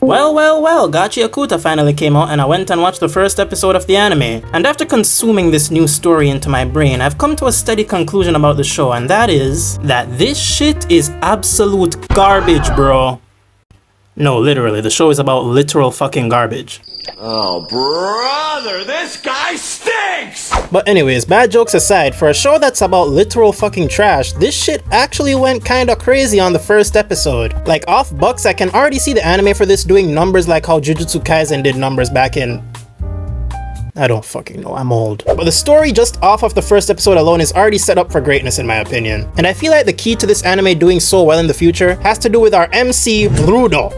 Well, Gachakuta finally came out and I went and watched the first episode of the anime. And after consuming this new story into my brain, I've come to a steady conclusion about the show, and that is that this shit is absolute garbage, bro. No, literally, the show is about literal fucking garbage. Oh, brother, this guy stinks! But anyways, bad jokes aside, for a show that's about literal fucking trash, this shit actually went kinda crazy on the first episode. Like, off Bucks, I can already see the anime for this doing numbers like how Jujutsu Kaisen did numbers back in... I don't fucking know, I'm old. But the story just off of the first episode alone is already set up for greatness in my opinion. And I feel like the key to this anime doing so well in the future has to do with our MC, Rudo.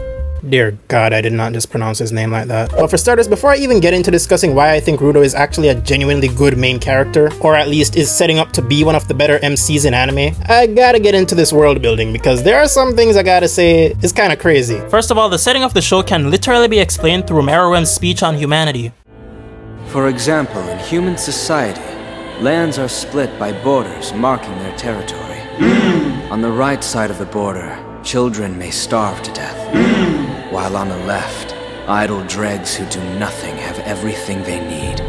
Dear God, I did not just pronounce his name like that. But for starters, before I even get into discussing why I think Rudo is actually a genuinely good main character, or at least is setting up to be one of the better MCs in anime, I gotta get into this world building because there are some things I gotta say is kinda crazy. First of all, the setting of the show can literally be explained through Meruem's speech on humanity. For example, in human society, lands are split by borders marking their territory. On the right side of the border, children may starve to death. While on the left, idle dregs who do nothing have everything they need.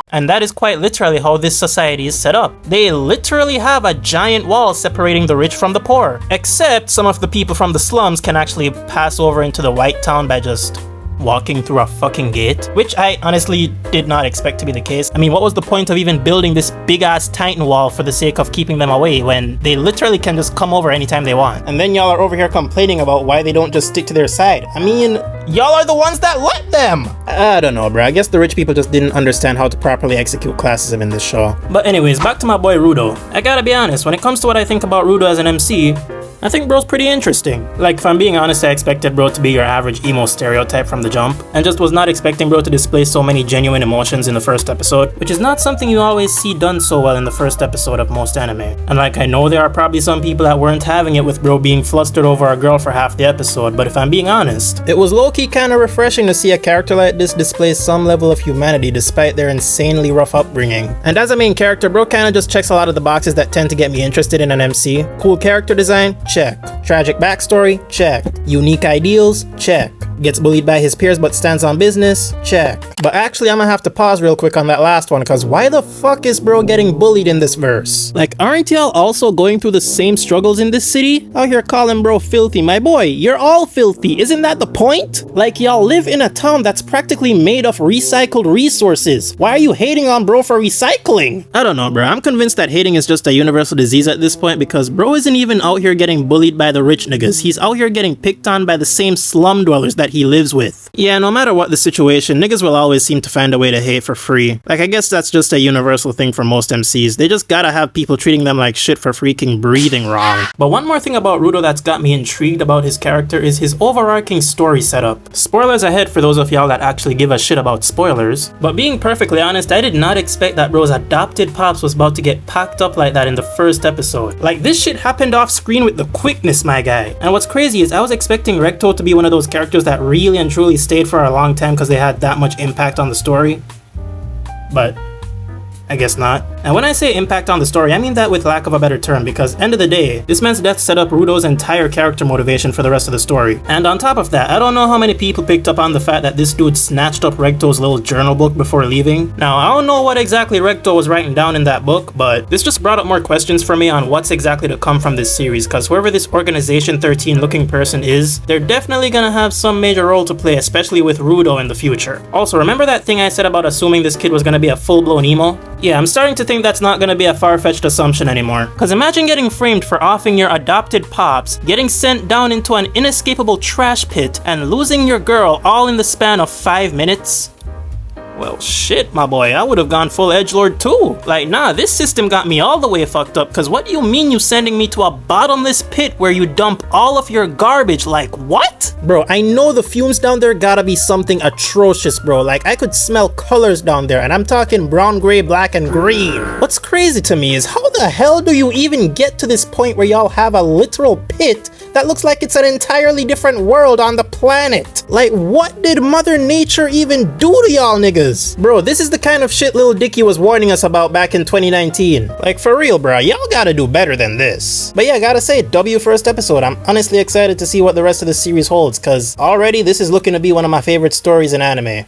And that is quite literally how this society is set up. They literally have a giant wall separating the rich from the poor. Except some of the people from the slums can actually pass over into the white town by just walking through a fucking gate, which I honestly did not expect to be the case. I mean, what was the point of even building this big-ass Titan wall for the sake of keeping them away when they literally can just come over anytime they want? And then y'all are over here complaining about why they don't just stick to their side. I mean, y'all are the ones that let them! I don't know, bro. I guess the rich people just didn't understand how to properly execute classism in this show. But anyways, back to my boy Rudo. I gotta be honest, when it comes to what I think about Rudo as an MC, I think bro's pretty interesting. Like, if I'm being honest, I expected bro to be your average emo stereotype from the jump, and just was not expecting bro to display so many genuine emotions in the first episode, which is not something you always see done so well in the first episode of most anime. And like, I know there are probably some people that weren't having it with bro being flustered over a girl for half the episode, but if I'm being honest, it was low-key kinda refreshing to see a character like this display some level of humanity despite their insanely rough upbringing. And as a main character, bro kinda just checks a lot of the boxes that tend to get me interested in an MC. Cool character design? Check. Tragic backstory? Check. Unique ideals? Check. Gets bullied by his peers but stands on business? Check. But actually, I'm gonna have to pause real quick on that last one, because why the fuck is bro getting bullied in this verse? Like, aren't y'all also going through the same struggles in this city? Out here calling bro filthy. My boy, you're all filthy. Isn't that the point? Like, y'all live in a town that's practically made of recycled resources. Why are you hating on bro for recycling? I don't know, bro. I'm convinced that hating is just a universal disease at this point, because bro isn't even out here getting bullied by the rich niggas. He's out here getting picked on by the same slum dwellers that he lives with. Yeah, no matter what the situation, niggas will always seem to find a way to hate for free. Like, I guess that's just a universal thing for most MCs. They just gotta have people treating them like shit for freaking breathing wrong. But one more thing about Rudo that's got me intrigued about his character is his overarching story setup. Spoilers ahead for those of y'all that actually give a shit about spoilers. But being perfectly honest, I did not expect that bro's adopted pops was about to get packed up like that in the first episode. Like, this shit happened off screen with the quickness, my guy. And what's crazy is I was expecting Recto to be one of those characters that really and truly stayed for a long time because they had that much impact on the story. But I guess not. And when I say impact on the story, I mean that with lack of a better term, because end of the day, this man's death set up Rudo's entire character motivation for the rest of the story. And on top of that, I don't know how many people picked up on the fact that this dude snatched up Recto's little journal book before leaving. Now, I don't know what exactly Recto was writing down in that book, but this just brought up more questions for me on what's exactly to come from this series, because whoever this Organization 13 looking person is, they're definitely gonna have some major role to play, especially with Rudo in the future. Also, remember that thing I said about assuming this kid was gonna be a full-blown emo? Yeah, I'm starting to think that's not gonna be a far-fetched assumption anymore. Cause imagine getting framed for offing your adopted pops, getting sent down into an inescapable trash pit, and losing your girl all in the span of 5 minutes. Well, shit, my boy, I would have gone full edgelord too. Like, nah, this system got me all the way fucked up, cause what do you mean you sending me to a bottomless pit where you dump all of your garbage? Like, what? Bro, I know the fumes down there gotta be something atrocious, bro. Like, I could smell colors down there, and I'm talking brown, gray, black, and green. What's crazy to me is how the hell do you even get to this point where y'all have a literal pit that looks like it's an entirely different world on the planet. Like, what did Mother Nature even do to y'all niggas? Bro, this is the kind of shit Lil Dicky was warning us about back in 2019. Like, for real, bro, y'all gotta do better than this. But yeah, gotta say, W first episode. I'm honestly excited to see what the rest of the series holds, cause already this is looking to be one of my favorite stories in anime.